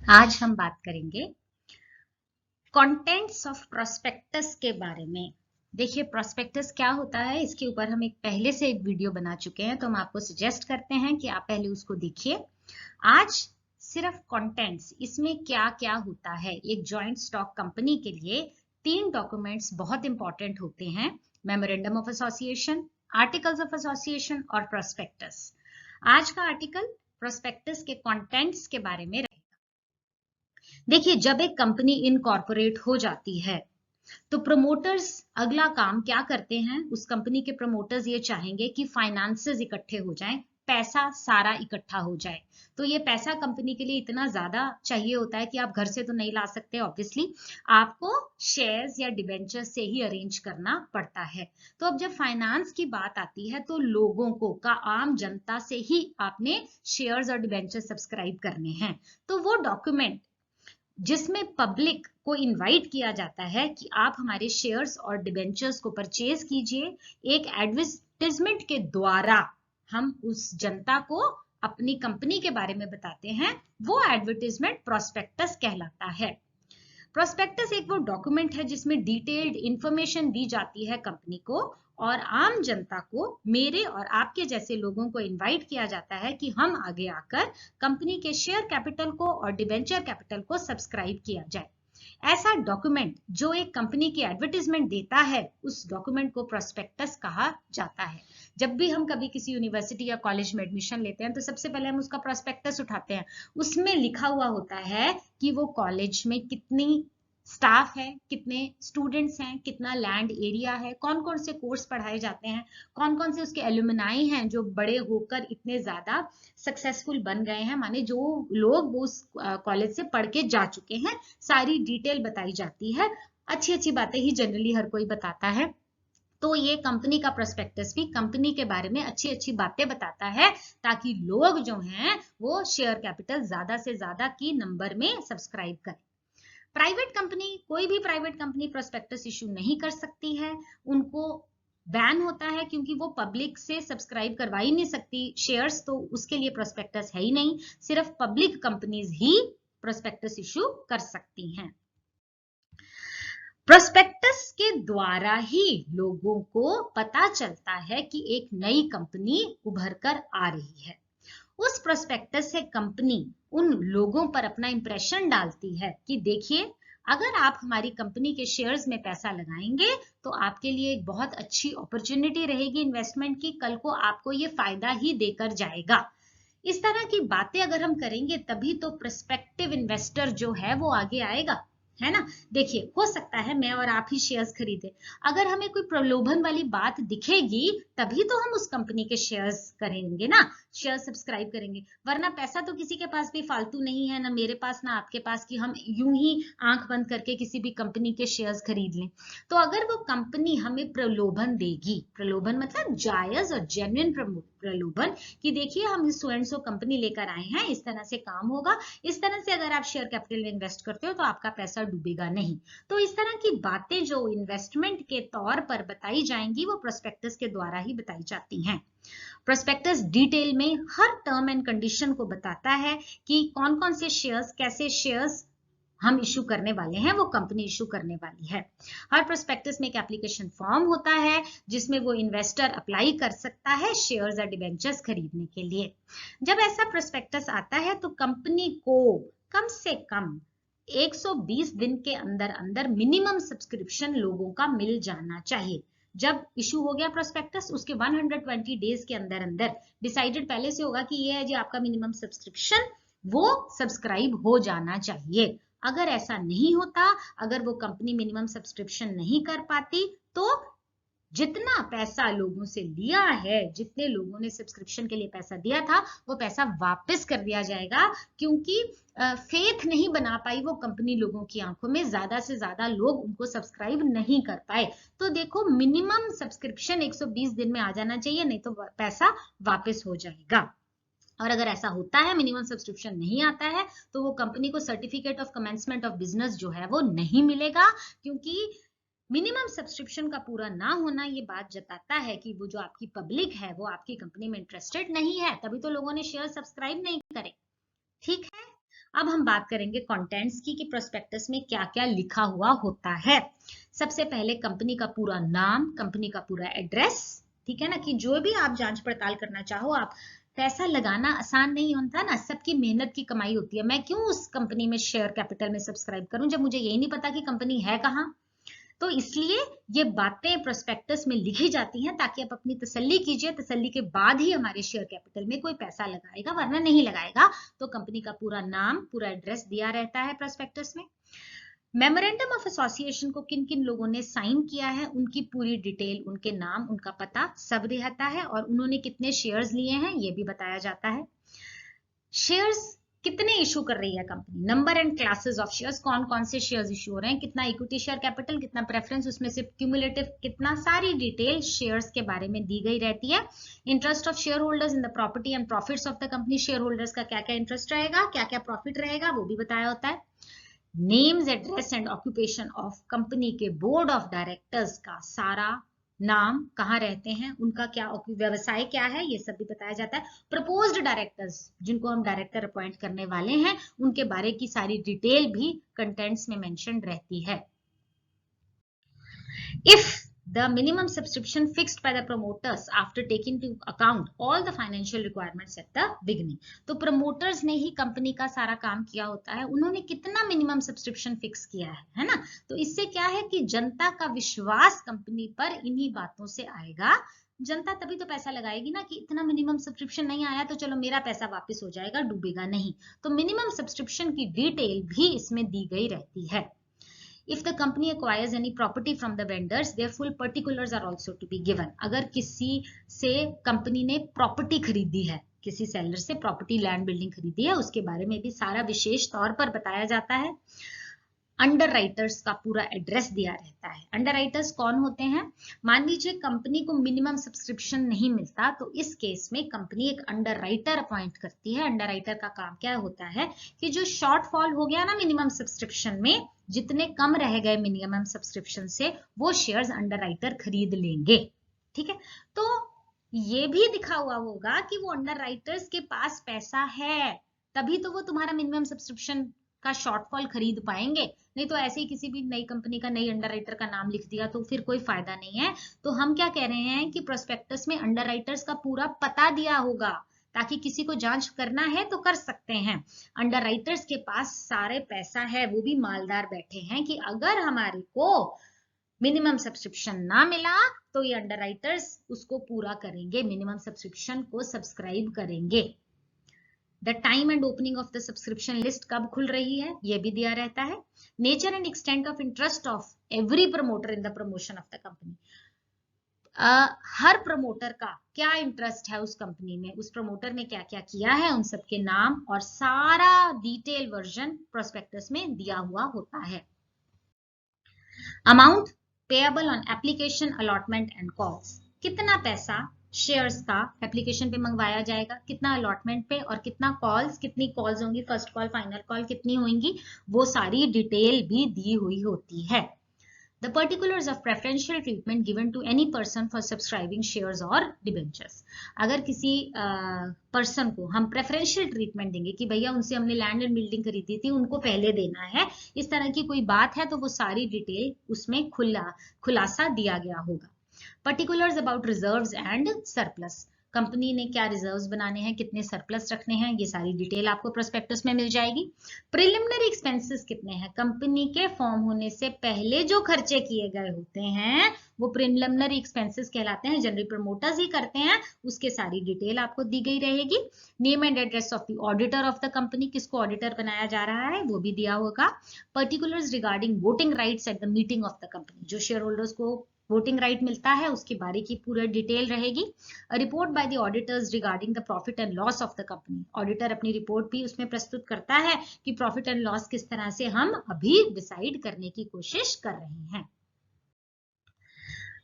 आज हम बात करेंगे कंटेंट्स ऑफ प्रोस्पेक्टस के बारे में। देखिए प्रोस्पेक्टस क्या होता है, इसके ऊपर हम पहले से एक वीडियो बना चुके हैं, तो हम आपको सजेस्ट करते हैं कि आप पहले उसको देखिए। आज सिर्फ कंटेंट्स, इसमें क्या क्या होता है। एक जॉइंट स्टॉक कंपनी के लिए 3 डॉक्यूमेंट्स बहुत इंपॉर्टेंट होते हैं: memorandum of association, articles of association और प्रोस्पेक्टस। आज का आर्टिकल प्रोस्पेक्टस के कंटेंट्स के बारे में। देखिए, जब एक कंपनी इनकॉर्पोरेट हो जाती है तो प्रमोटर्स अगला काम क्या करते हैं, उस कंपनी के प्रमोटर्स ये चाहेंगे कि फाइनेंसेस इकट्ठे हो जाएं, पैसा सारा इकट्ठा हो जाए। तो ये पैसा कंपनी के लिए इतना ज्यादा चाहिए होता है कि आप घर से तो नहीं ला सकते, ऑब्वियसली आपको शेयर्स या डिबेंचर्स से ही अरेंज करना पड़ता है। तो अब जब फाइनेंस की बात आती है तो लोगों को आम जनता से ही आपने शेयर्स और डिबेंचर्स सब्सक्राइब करने हैं। तो वो डॉक्यूमेंट जिसमें पब्लिक को इनवाइट किया जाता है कि आप हमारे शेयर्स और डिबेंचर्स को परचेज कीजिए, एक एडवर्टाइजमेंट के द्वारा हम उस जनता को अपनी कंपनी के बारे में बताते हैं, वो एडवर्टाइजमेंट प्रोस्पेक्टस कहलाता है। प्रोस्पेक्टस एक वो डॉक्यूमेंट है जिसमें डिटेल्ड इंफॉर्मेशन दी जाती है कंपनी को, और आम जनता को, मेरे और आपके जैसे लोगों को इनवाइट किया जाता है कि हम आगे आकर कंपनी के शेयर कैपिटल को और डिबेंचर कैपिटल को सब्सक्राइब किया जाए। ऐसा डॉक्यूमेंट जो एक कंपनी की एडवर्टाइजमेंट देता है, उस डॉक्यूमेंट को प्रोस्पेक्टस कहा जाता है। जब भी हम कभी किसी यूनिवर्सिटी या कॉलेज में एडमिशन लेते हैं तो सबसे पहले हम उसका प्रोस्पेक्टस उठाते हैं। उसमें लिखा हुआ होता है कि वो कॉलेज में कितनी स्टाफ है, कितने स्टूडेंट्स हैं, कितना लैंड एरिया है, कौन कौन से कोर्स पढ़ाए जाते हैं, कौन कौन से उसके एलुमनाई हैं जो बड़े होकर इतने ज्यादा सक्सेसफुल बन गए हैं, माने जो लोग वो उस कॉलेज से पढ़ के जा चुके हैं, सारी डिटेल बताई जाती है। अच्छी अच्छी बातें ही जनरली हर कोई बताता है, तो ये कंपनी का प्रोस्पेक्टस भी कंपनी के बारे में अच्छी अच्छी बातें बताता है, ताकि लोग जो हैं वो शेयर कैपिटल ज्यादा से ज्यादा की नंबर में सब्सक्राइब करें। प्राइवेट कंपनी, कोई भी प्राइवेट कंपनी प्रोस्पेक्टस इशू नहीं कर सकती है, उनको बैन होता है, क्योंकि वो पब्लिक से सब्सक्राइब करवा ही नहीं सकती शेयर्स, तो उसके लिए प्रोस्पेक्टस है ही नहीं। सिर्फ पब्लिक कंपनीज ही प्रोस्पेक्टस इशू कर सकती हैं। प्रोस्पेक्टस के द्वारा ही लोगों को पता चलता है कि एक नई कंपनी उभर कर आ रही है। उस प्रोस्पेक्टस से कंपनी उन लोगों पर अपना इंप्रेशन डालती है कि देखिए, अगर आप हमारी कंपनी के शेयर्स में पैसा लगाएंगे तो आपके लिए एक बहुत अच्छी अपॉर्चुनिटी रहेगी इन्वेस्टमेंट की, कल को आपको ये फायदा ही देकर जाएगा। इस तरह की बातें अगर हम करेंगे तभी तो प्रोस्पेक्टिव इन्वेस्टर जो है वो आगे आएगा, है ना। देखिए, हो सकता है मैं और आप ही शेयर्स खरीदे, अगर हमें कोई प्रलोभन वाली बात दिखेगी तभी तो हम उस कंपनी के शेयर्स करेंगे ना, शेयर सब्सक्राइब करेंगे, वरना पैसा तो किसी के पास भी फालतू नहीं है, ना मेरे पास ना आपके पास, कि हम यूं ही आंख बंद करके किसी भी कंपनी के शेयर्स खरीद लें। तो अगर वो कंपनी हमें प्रलोभन देगी, प्रलोभन मतलब जायज और जेन्युइन प्रलोभन, कि देखिए हम सो एंड सो कंपनी लेकर आए हैं, इस तरह से काम होगा, इस तरह से अगर आप शेयर कैपिटल में इन्वेस्ट करते हो तो आपका पैसा डूबेगा नहीं। तो इस तरह की बातें जो इन्वेस्टमेंट के तौर पर बताई जाएंगी वो प्रोस्पेक्टस के द्वारा ही बताई जाती हैं। प्रोस्पेक्टस डिटेल में हर टर्म एंड कंडीशन को बताता है कि कौन कौन से शेयर्स, कैसे शेयर्स हम इशू करने वाले हैं, वो कंपनी इशू करने वाली है। हर प्रोस्पेक्टस में एक एप्लीकेशन फॉर्म होता है जिसमें वो इन्वेस्टर अप्लाई कर सकता है शेयर्स या डिबेंचर्स खरीदने के लिए। जब ऐसा प्रोस्पेक्टस आता है तो कंपनी को कम से कम 120 दिन के अंदर अंदर मिनिमम सब्सक्रिप्शन लोगों का मिल जाना चाहिए। जब इशू हो गया प्रोस्पेक्टस, उसके 120 डेज के अंदर अंदर डिसाइडेड पहले से होगा कि ये है जी आपका मिनिमम सब्सक्रिप्शन, वो सब्सक्राइब हो जाना चाहिए। अगर ऐसा नहीं होता, अगर वो कंपनी मिनिमम सब्सक्रिप्शन नहीं कर पाती, तो जितना पैसा लोगों से लिया है, जितने लोगों ने सब्सक्रिप्शन के लिए पैसा दिया था, वो पैसा वापस कर दिया जाएगा, क्योंकि फेथ नहीं बना पाई वो कंपनी लोगों की आंखों में, ज्यादा से ज्यादा लोग उनको सब्सक्राइब नहीं कर पाए। तो देखो, मिनिमम सब्सक्रिप्शन 120 दिन में आ जाना चाहिए, नहीं तो पैसा वापस हो जाएगा। और अगर ऐसा होता है, मिनिमम सब्सक्रिप्शन नहीं आता है, तो वो कंपनी को certificate of commencement of business जो है वो नहीं मिलेगा, क्योंकि मिनिमम सब्सक्रिप्शन का पूरा ना होना ये बात जताता है कि वो जो आपकी पब्लिक है वो आपकी कंपनी में इंटरेस्टेड नहीं है, तभी तो लोगों ने शेयर सब्सक्राइब नहीं करे। ठीक है, अब हम बात करेंगे कंटेंट्स की कि प्रोस्पेक्टस में क्या क्या लिखा हुआ होता है। सबसे पहले कंपनी का पूरा नाम, कंपनी का पूरा एड्रेस, ठीक है ना, कि जो भी आप जांच पड़ताल करना चाहो, आप पैसा लगाना आसान नहीं होता ना, सबकी मेहनत की कमाई होती है। मैं क्यों उस कंपनी में शेयर कैपिटल में सब्सक्राइब करूं जब मुझे यही नहीं पता कि कंपनी है कहाँ। तो इसलिए ये बातें प्रोस्पेक्टस में लिखी जाती हैं ताकि आप अपनी तसल्ली कीजिए, तसल्ली के बाद ही हमारे शेयर कैपिटल में कोई पैसा लगाएगा, वरना नहीं लगाएगा। तो कंपनी का पूरा नाम, पूरा एड्रेस दिया रहता है प्रोस्पेक्टस में। मेमोरेंडम ऑफ एसोसिएशन को किन किन लोगों ने साइन किया है, उनकी पूरी डिटेल, उनके नाम, उनका पता सब रहता है, और उन्होंने कितने शेयर्स लिए हैं ये भी बताया जाता है। शेयर्स कितने इशू कर रही है company, number and classes of shares, कौन कौन से शेयर्स इशू हो रहे हैं, कितना इक्विटी शेयर कैपिटल, कितना प्रेफरेंस, उसमें से क्यूमुलेटिव कितना, सारी डिटेल शेयर्स के बारे में दी गई रहती है। Interest of share holders in the property and profits of the company, share holders का क्या क्या इंटरेस्ट रहेगा, क्या क्या प्रॉफिट रहेगा, वो भी बताया होता है। Names, address and occupation of company के बोर्ड ऑफ डायरेक्टर्स का सारा नाम, कहाँ रहते हैं, उनका क्या व्यवसाय क्या है, ये सब भी बताया जाता है। प्रपोज्ड डायरेक्टर्स, जिनको हम डायरेक्टर अपॉइंट करने वाले हैं, उनके बारे की सारी डिटेल भी कंटेंट्स में मेंशन रहती है। If the minimum subscription fixed by the promoters after taking into account all the financial requirements at the beginning, तो promoters ने ही कंपनी का सारा काम किया होता है, उन्होंने कितना मिनिमम सब्सक्रिप्शन फिक्स किया है ना। तो इससे क्या है कि जनता का विश्वास कंपनी पर इन्हीं बातों से आएगा। जनता तभी तो पैसा लगाएगी ना, कि इतना मिनिमम सब्सक्रिप्शन नहीं आया तो चलो मेरा पैसा वापस हो जाएगा, डूबेगा नहीं। तो मिनिमम सब्सक्रिप्शन की डिटेल भी इसमें दी गई रहती है। If the company acquires any property from the vendors, their full particulars are also to be given. अगर किसी से कंपनी ने प्रॉपर्टी खरीदी है, किसी सेलर से प्रॉपर्टी, लैंड, बिल्डिंग खरीदी है, उसके बारे में भी सारा विशेष तौर पर बताया जाता है। अंडर राइटर्स का पूरा एड्रेस दिया रहता है। अंडर राइटर्स कौन होते हैं? मान लीजिए कंपनी को मिनिमम सब्सक्रिप्शन नहीं मिलता, तो इस केस में कंपनी एक अंडर राइटर अपॉइंट करती है। अंडर राइटर का काम क्या होता है कि जो शॉर्टफॉल हो गया ना मिनिमम सब्सक्रिप्शन में, जितने कम रह गए मिनिमम सब्सक्रिप्शन से, वो शेयर्स अंडर राइटर खरीद लेंगे। ठीक है, तो ये भी दिखा हुआ होगा कि वो अंडर राइटर्स के पास पैसा है, तभी तो वो तुम्हारा मिनिमम सब्सक्रिप्शन का शॉर्टफॉल खरीद पाएंगे। नहीं तो ऐसे ही किसी भी नई कंपनी का नई अंडर राइटर का नाम लिख दिया तो फिर कोई फायदा नहीं है। तो हम क्या कह रहे हैं कि प्रोस्पेक्टस में अंडर राइटर्स का पूरा पता दिया होगा, ताकि किसी को जांच करना है तो कर सकते हैं। अंडर राइटर्स के पास सारे पैसा है, वो भी मालदार बैठे हैं कि अगर हमारे को मिनिमम सब्सक्रिप्शन ना मिला तो ये अंडर राइटर्स उसको पूरा करेंगे, मिनिमम सब्सक्रिप्शन को सब्सक्राइब करेंगे। The time and opening of the subscription list कब खुल रही है ये भी दिया रहता है। Nature and extent of interest of every promoter in the promotion of the company, her promoter का क्या इंटरेस्ट है उस कंपनी में, उस प्रमोटर ने क्या क्या किया है, उन सबके नाम और सारा डिटेल वर्जन प्रोस्पेक्टस में दिया हुआ होता है। Amount payable on application, allotment and calls, कितना पैसा शेयर्स का एप्लीकेशन पे मंगवाया जाएगा, कितना अलॉटमेंट पे, और कितना कॉल्स, कितनी कॉल्स होंगी, फर्स्ट कॉल, फाइनल कॉल कितनी होंगी, वो सारी डिटेल भी दी हुई होती है। The particulars of preferential treatment given to any person for subscribing shares or debentures, अगर किसी पर्सन को हम प्रेफरेंशियल ट्रीटमेंट देंगे कि भैया उनसे हमने लैंड एंड बिल्डिंग खरीदी थी, उनको पहले देना है, इस तरह की कोई बात है तो वो सारी डिटेल उसमें खुलासा दिया गया होगा। Particulars about reserves and surplus, company ने क्या रिजर्व्स बनाने हैं, कितने सरप्लस रखने हैं, ये सारी डिटेल आपको प्रोस्पेक्टस में मिल जाएगी। प्रिलिमिनरी एक्सपेंसेस कितने हैं, कंपनी के फॉर्म होने से पहले जो खर्चे किए गए होते हैं वो प्रिलिमिनरी एक्सपेंसेस कहलाते हैं, जनरल प्रमोटर्स ही करते हैं, उसके सारी डिटेल आपको दी गई रहेगी। Name and address of the auditor of the company, किसको ऑडिटर बनाया जा रहा है वो भी दिया होगा। Particulars regarding voting rights at the meeting of the company, जो शेयर होल्डर्स को वोटिंग राइट मिलता है उसके बारे की पूरा डिटेल रहेगी। Report by the auditors regarding the profit and loss of the company, auditor अपनी रिपोर्ट भी उसमें प्रस्तुत करता है कि प्रॉफिट एंड लॉस किस तरह से हम अभी डिसाइड करने की कोशिश कर रहे हैं।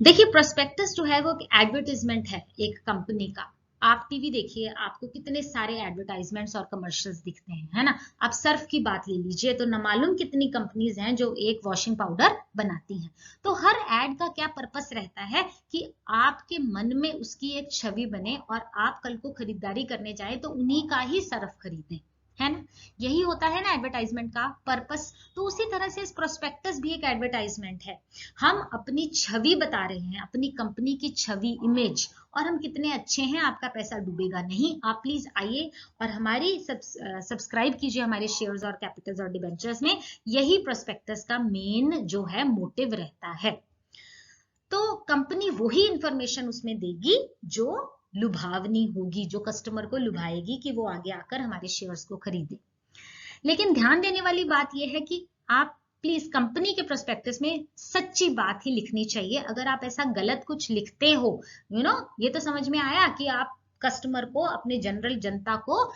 देखिए प्रोस्पेक्टस जो है वो एडवर्टाइजमेंट है एक कंपनी का। आप टीवी देखिए, आपको कितने सारे एडवर्टाइजमेंट्स और कमर्शियल्स दिखते हैं, है ना। आप सर्फ की बात ले लीजिए तो न मालूम कितनी कंपनीज हैं जो एक वॉशिंग पाउडर बनाती हैं। तो हर एड का क्या पर्पस रहता है कि आपके मन में उसकी एक छवि बने और आप कल को खरीदारी करने जाए तो उन्हीं का ही सर्फ खरीदें, है ना। यही होता है ना एडवर्टाइजमेंट का पर्पस। तो उसी तरह से इस प्रोस्पेक्टस भी एक एडवर्टाइजमेंट है। हम अपनी छवि बता रहे हैं, अपनी कंपनी की छवि, इमेज, और हम कितने अच्छे हैं, आपका पैसा डूबेगा नहीं। आप प्लीज आइए और हमारी सब्सक्राइब कीजिए हमारे शेयर्स और कैपिटल्स और डिबेंचर्स में। यही प्रोस्पेक्टस का मेन जो है मोटिव रहता है। तो कंपनी वही इंफॉर्मेशन उसमें देगी जो लुभावनी होगी, जो कस्टमर को लुभाएगी कि वो आगे आकर हमारे शेयर्स को खरीदे। लेकिन ध्यान देने वाली बात यह है कि आप प्लीज कंपनी के प्रोस्पेक्टस में सच्ची बात ही लिखनी चाहिए। अगर आप ऐसा गलत कुछ लिखते हो, ये तो समझ में आया कि आप कस्टमर को, अपने जनरल जनता को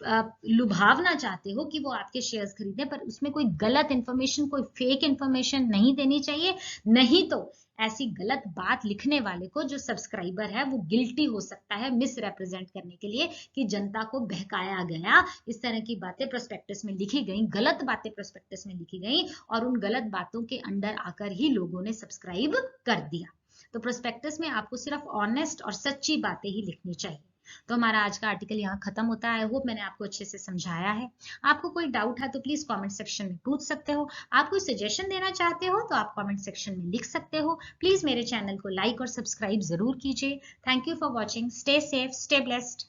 लुभावना चाहते हो कि वो आपके शेयर्स खरीदें, पर उसमें कोई गलत इंफॉर्मेशन, कोई फेक इंफॉर्मेशन नहीं देनी चाहिए। नहीं तो ऐसी गलत बात लिखने वाले को, जो सब्सक्राइबर है, वो गिल्टी हो सकता है मिस रिप्रेजेंट करने के लिए कि जनता को बहकाया गया। इस तरह की बातें प्रोस्पेक्टस में लिखी गई, गलत बातें प्रोस्पेक्टस में लिखी गई, और उन गलत बातों के अंडर आकर ही लोगों ने सब्सक्राइब कर दिया। तो प्रोस्पेक्टस में आपको सिर्फ ऑनेस्ट और सच्ची बातें ही लिखनी चाहिए। तो हमारा आज का आर्टिकल यहाँ खत्म होता है। आई होप मैंने आपको अच्छे से समझाया है। आपको कोई डाउट है तो प्लीज कमेंट सेक्शन में पूछ सकते हो। आप कोई सजेशन देना चाहते हो तो आप कमेंट सेक्शन में लिख सकते हो। प्लीज मेरे चैनल को लाइक और सब्सक्राइब जरूर कीजिए। Thank you for watching. Stay safe, stay blessed.